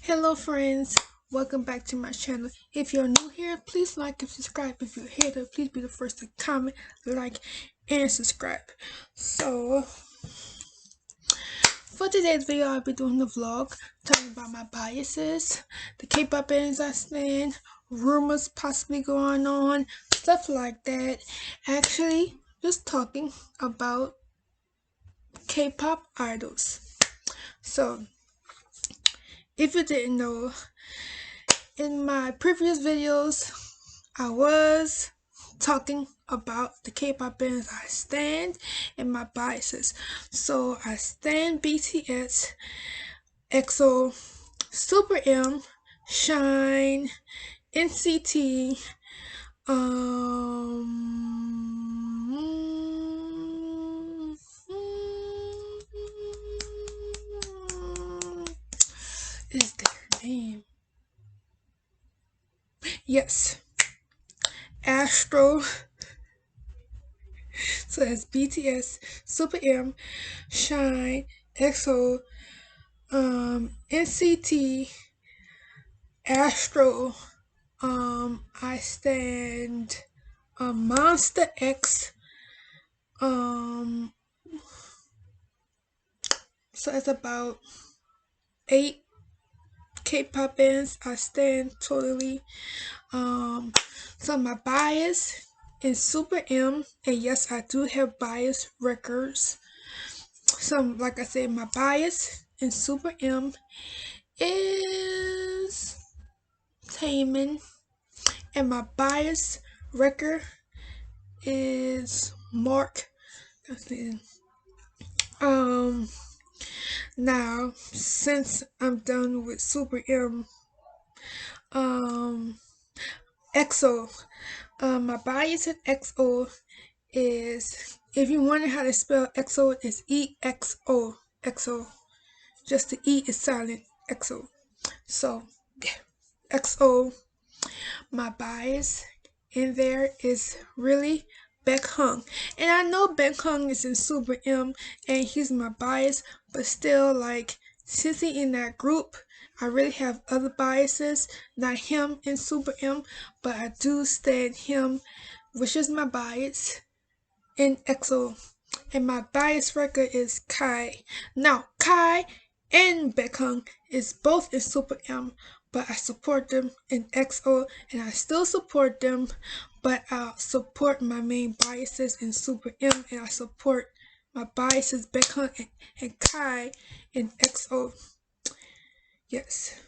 Hello friends, welcome back to my channel. If you're new here, please like and subscribe. If you're here, please be the first to comment, like, and subscribe. So, for today's video, I'll be doing a vlog talking about my biases, the K-pop bands I stand, rumors possibly going on, stuff like that. Actually, just talking about K-pop idols. So, if you didn't know, in my previous videos, I was talking about the K-pop bands I stand and my biases. So I stand BTS, EXO, Super M, Shine, NCT, is their name? Yes, Astro. So it's BTS, Super M, Shine, EXO, NCT, Astro. I stand Monster X. So it's about 8 K-pop bands I stand totally. So my bias is Super M, and yes, I do have bias records. So like I said, my bias in Super M is Taemin, and my bias record is Mark. Now since I'm done with Super M, EXO. My bias in EXO is, if you wonder how to spell EXO, it's EXO. EXO. Just the E is silent. EXO. So, yeah. EXO. My bias in there is really Baekhung. And I know Baekhung is in Super M and he's my bias, but still, like, since he in that group, I really have other biases, not him in Super M, but I do stand him, which is my bias, in EXO. And my bias record is Kai. Now, Kai and Baekhung is both in Super M, but I support them in EXO, and I still support them, but I'll support my main biases in Super M, and I support my biases Baekhung and Kai in EXO. Yes.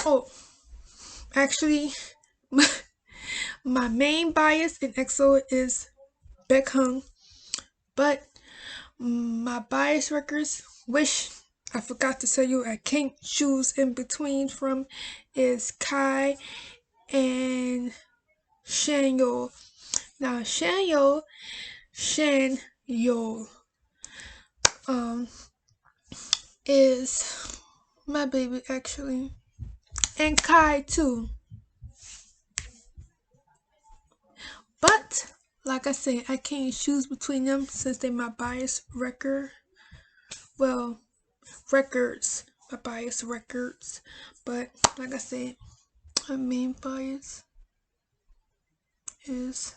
Oh, actually, my main bias in EXO is Baekhung, but my bias records, which I forgot to tell you I can't choose in between from, is Kai and Shanyeol. Now Shanyeol is my baby actually, and Kai too. But like I said, I can't choose between them since they my bias record. Well, records, my bias records. But like I said, my main bias is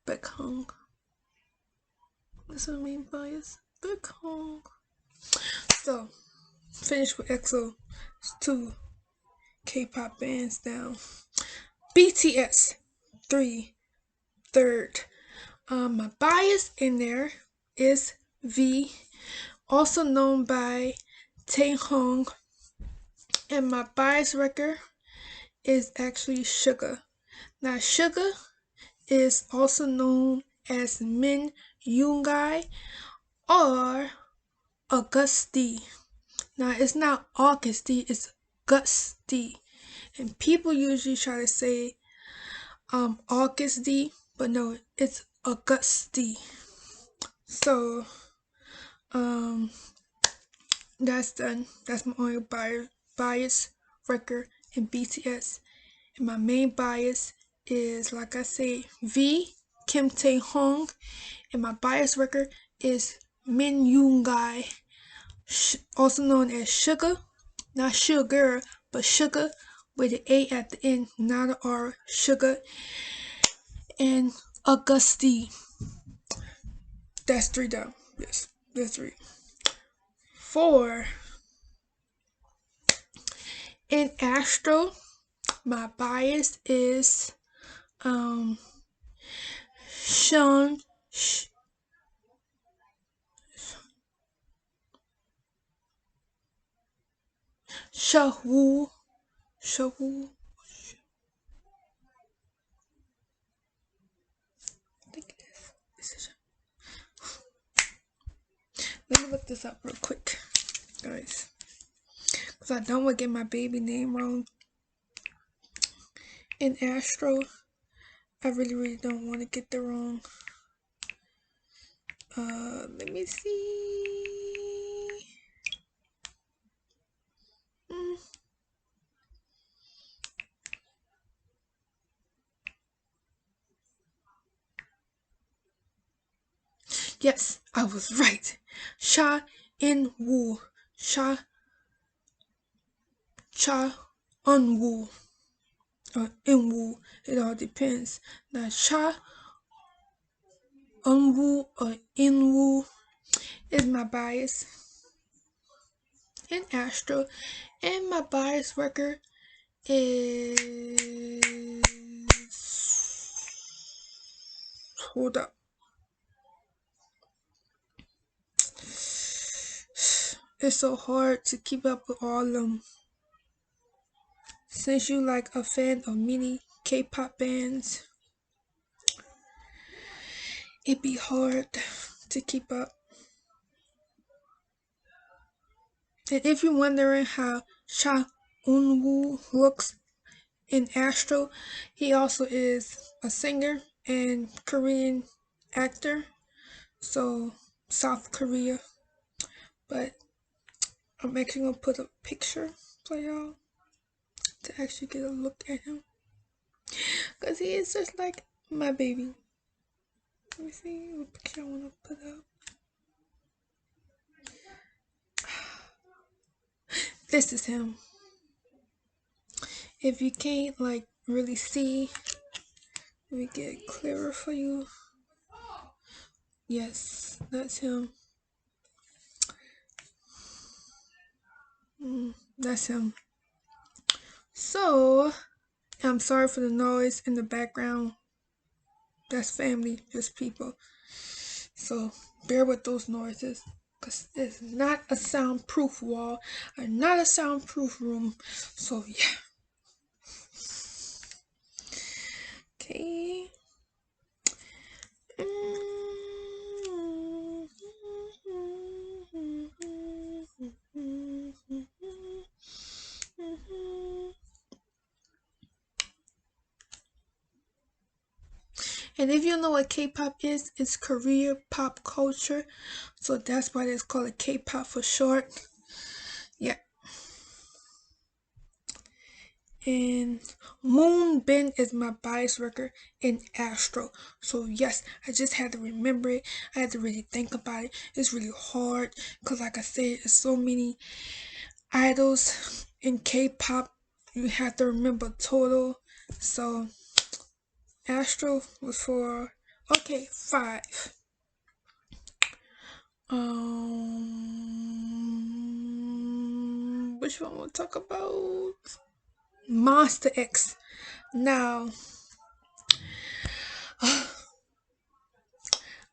Baekhung. That's my main bias, Baekhung. So, finish with EXO. It's 2 K-pop bands down. BTS, 3, third. My bias in there is V, also known by Taehyung, and my bias record is actually Sugar. Now Sugar is also known as Min Yoongai or August D. Now it's not August D, it's August D. And people usually try to say August D, but no, it's August D. So that's done. That's my only bias record in BTS. And my main bias is, like I say, V, Kim Tae-hong, and my bias record is Min Yoon Guy, also known as Sugar, not sugar, but sugar with an A at the end, not an R, Sugar, and Auguste. That's 3 down. Yes, that's 3. 4. In Astro, my bias is Sean Shahwoo. Shahwoo. I think it is. Let me look this up real quick, guys, because I don't want to get my baby name wrong. In Astro, I really don't want to get the wrong. Let me see. Yes, I was right. Sha In Woo. Cha Un Woo. Or In Woo. It all depends. Now, Cha Un Woo or In Woo is my bias in Astro. And my bias record is. Hold up. It's so hard to keep up with all of them. Since you like a fan of many K-pop bands, it'd be hard to keep up. And if you're wondering how Cha Eun-woo looks in Astro, he also is a singer and Korean actor, so South Korea. But I'm actually gonna put a picture for y'all to actually get a look at him, because he is just like my baby. Let me see what picture I want to put up. This is him. If you can't like really see, let me get it clearer for you. Yes, that's him. That's him. So, I'm sorry for the noise in the background. That's family, just people. So, bear with those noises, because it's not a soundproof wall or not a soundproof room. So, yeah. Okay. And if you know what K-pop is, it's Korea pop culture. So that's why it's called K-pop for short. Yeah. And Moonbin is my bias record in Astro. So yes, I just had to remember it. I had to really think about it. It's really hard because like I said, there's so many idols in K-pop. You have to remember total. So Astro was for 5. Which one we'll talk about? Monster X. Now,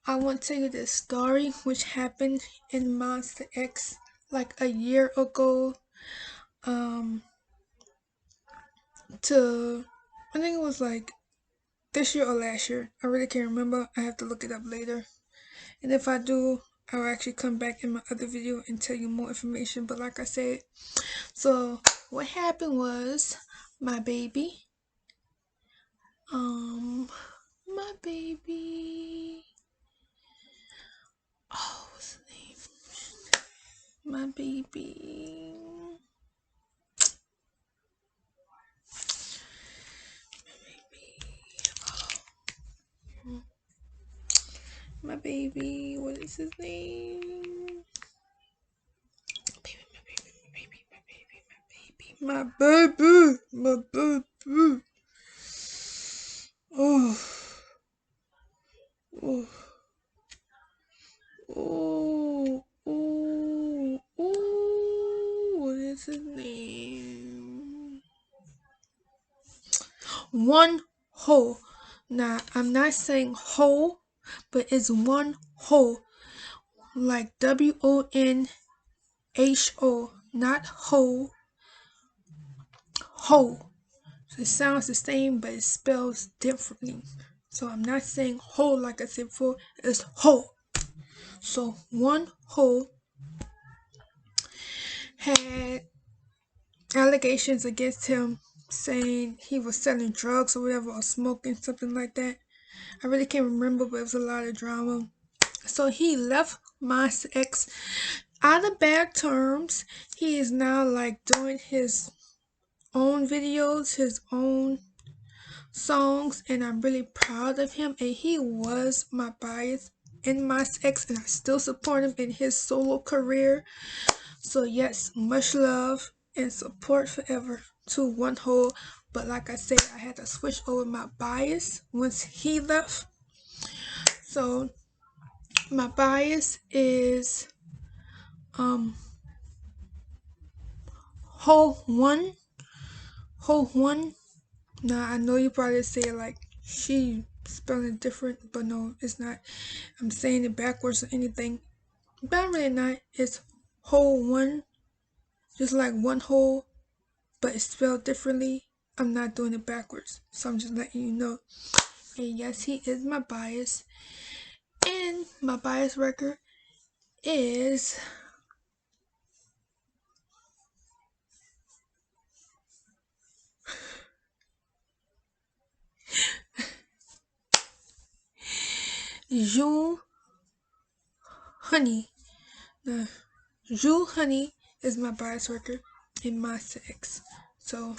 I want to tell you this story which happened in Monster X like a year ago. To I think it was like this year or last year. I really can't remember. I have to look it up later. And if I do, I'll actually come back in my other video and tell you more information. But like I said, so what happened was my baby, my baby, oh, what's his name? My baby. My baby, what is his name? My baby. My baby. Oh. Oh. Oh. Oh. Oh. What is his name? One hole. Now, I'm not saying whole, but it's one hole. Like WONHO. Not whole. Whole. So it sounds the same, but it spells differently. So I'm not saying whole like I said before, it's whole. So one hole had allegations against him saying he was selling drugs or whatever, or smoking, something like that. I really can't remember, but it was a lot of drama. So he left my ex out of bad terms. He is now like doing his own videos, his own songs, and I'm really proud of him. And he was my bias in my ex, and I still support him in his solo career. So yes, much love and support forever to one whole. But like I said, I had to switch over my bias once he left. So my bias is um whole one, whole one. Now I know you probably say like she spelling it different, but no, it's not. I'm saying it backwards or anything, but I'm really not. It's whole one, just like one whole, but it's spelled differently. I'm not doing it backwards, so I'm just letting you know. And yes, he is my bias, and my bias record is June Honey. Now, Jewel Honey is my bias record in my six. So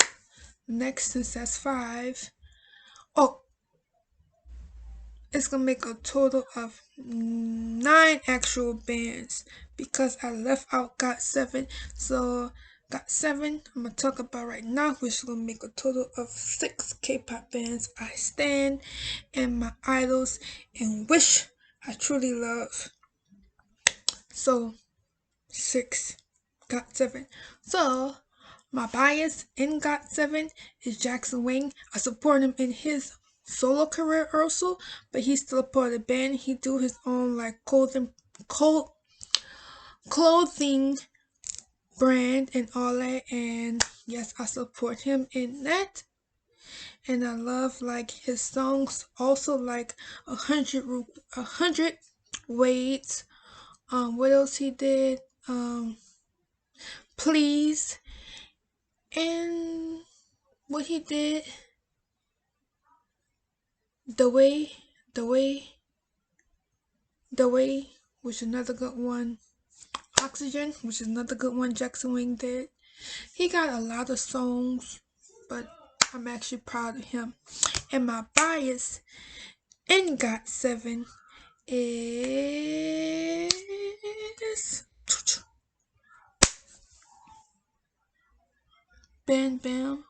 next, since that's five, oh, it's gonna make a total of 9 actual bands because I left out Got 7. So Got 7 I'm gonna talk about right now, which is gonna make a total of 6 K-pop bands I stand and my idols and wish I truly love. So 6 Got 7. So my bias in Got 7 is Jackson Wang. I support him in his solo career also, but he's still a part of the band. He do his own like clothing brand and all that, and yes, I support him in that. And I love like his songs also, like 100 Waits. What else he did? Please, and what he did, the way, the way, the way, which is another good one. Oxygen, which is another good one Jackson Wang did. He got a lot of songs, but I'm actually proud of him. And my bias in Got 7 is Bam Bam.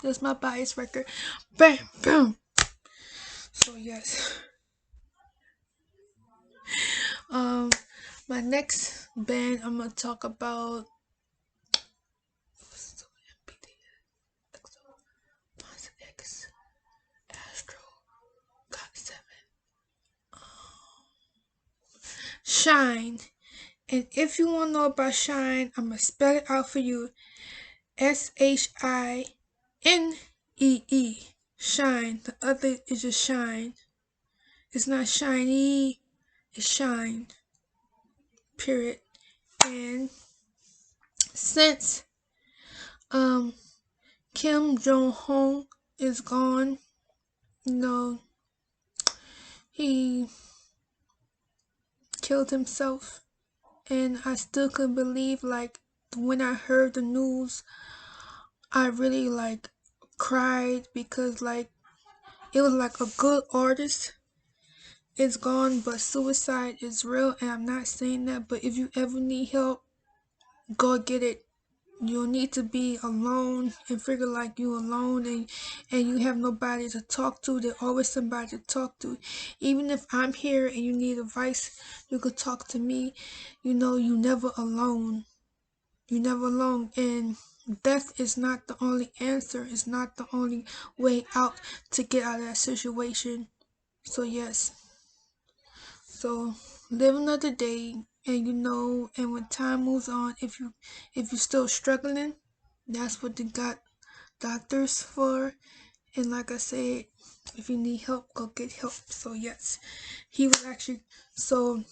That's my bias record. Bam Bam. So yes. Um, my next band I'm gonna talk about. Astro Got 7. Shine. And if you want to know about Shine, I'm going to spell it out for you. SHINEE. Shine. The other is just shine. It's not shiny. It's shine. Period. And since Kim Jong-un is gone, you know, he killed himself. And I still couldn't believe, like, when I heard the news, I really, like, cried because, like, it was like a good artist is gone, but suicide is real, and I'm not saying that, but if you ever need help, go get it. You don't need to be alone and figure like you alone and you have nobody to talk to. There's always somebody to talk to. Even if I'm here and you need advice, you could talk to me. You know, you never alone. You never alone. And death is not the only answer. It's not the only way out to get out of that situation. So yes. So live another day, and you know, and when time moves on, if you're still struggling, that's what they got doctors for. And like I said, if you need help, go get help. So yes, he was actually so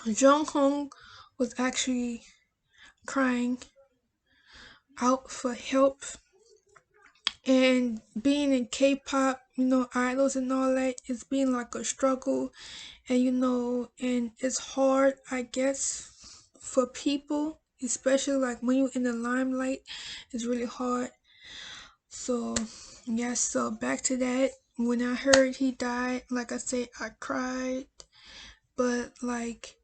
Jung Hong was actually crying out for help, and being in K-pop, you know, idols and all that, it's been like a struggle, and you know, and it's hard, I guess, for people, especially like when you're in the limelight. It's really hard. So yes, so back to that. When I heard he died, like I said, I cried, but like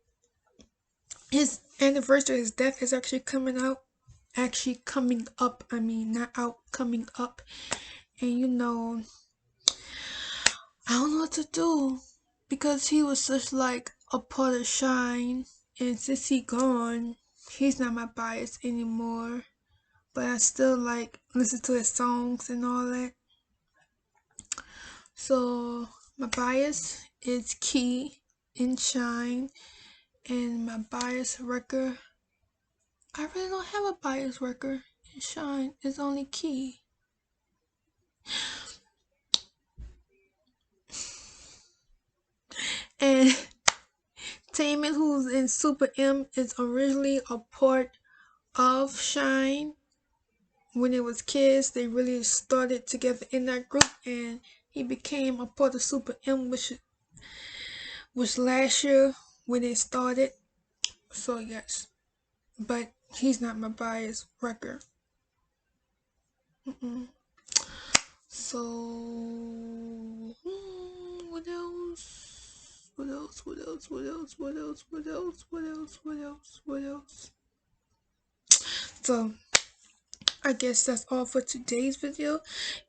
his anniversary, his death is actually coming up. I mean, not out, coming up. And you know, I don't know what to do because he was such like a part of Shine, and since he gone, he's not my bias anymore. But I still like listen to his songs and all that. So my bias is Key in Shine, and my bias record, I really don't have a bias record in Shine. It's only Key. And Taemin, who's in Super M, is originally a part of Shine. When it was kids, they really started together in that group, and he became a part of Super M, which last year when it started. So yes, but he's not my bias record. Mm-mm. So what else? What else? What else? What else? What else? What else? What else? What else? What else? So I guess that's all for today's video.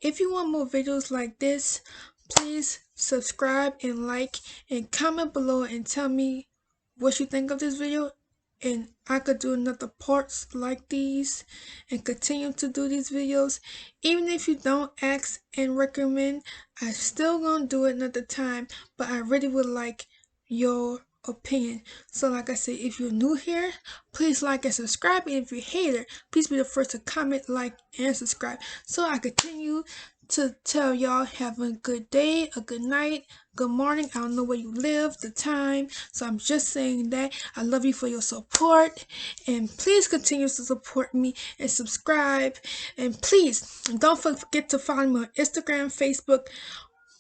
If you want more videos like this, please subscribe and like and comment below and tell me what you think of this video, and I could do another parts like these and continue to do these videos. Even if you don't ask and recommend, I'm still gonna do it another time, but I really would like your opinion. So like I said, if you're new here, please like and subscribe, and if you're a hater, please be the first to comment, like, and subscribe so I continue to tell y'all have a good day, a good night, good morning. I don't know where you live, the time, so I'm just saying that I love you for your support, and please continue to support me and subscribe, and please don't forget to follow me on Instagram, Facebook,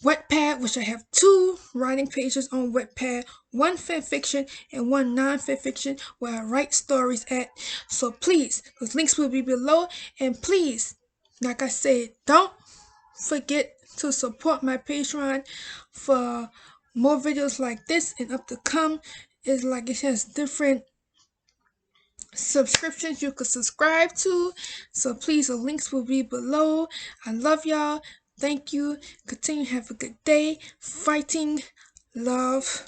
Wattpad, which I have 2 writing pages on Wattpad, one fanfiction and one non-fanfiction where I write stories at. So please, those links will be below, and please, like I said, don't forget to support my Patreon for more videos like this and up to come. It's like it has different subscriptions you could subscribe to, so please, the links will be below. I love y'all. Thank you. Continue to have a good day. Fighting love.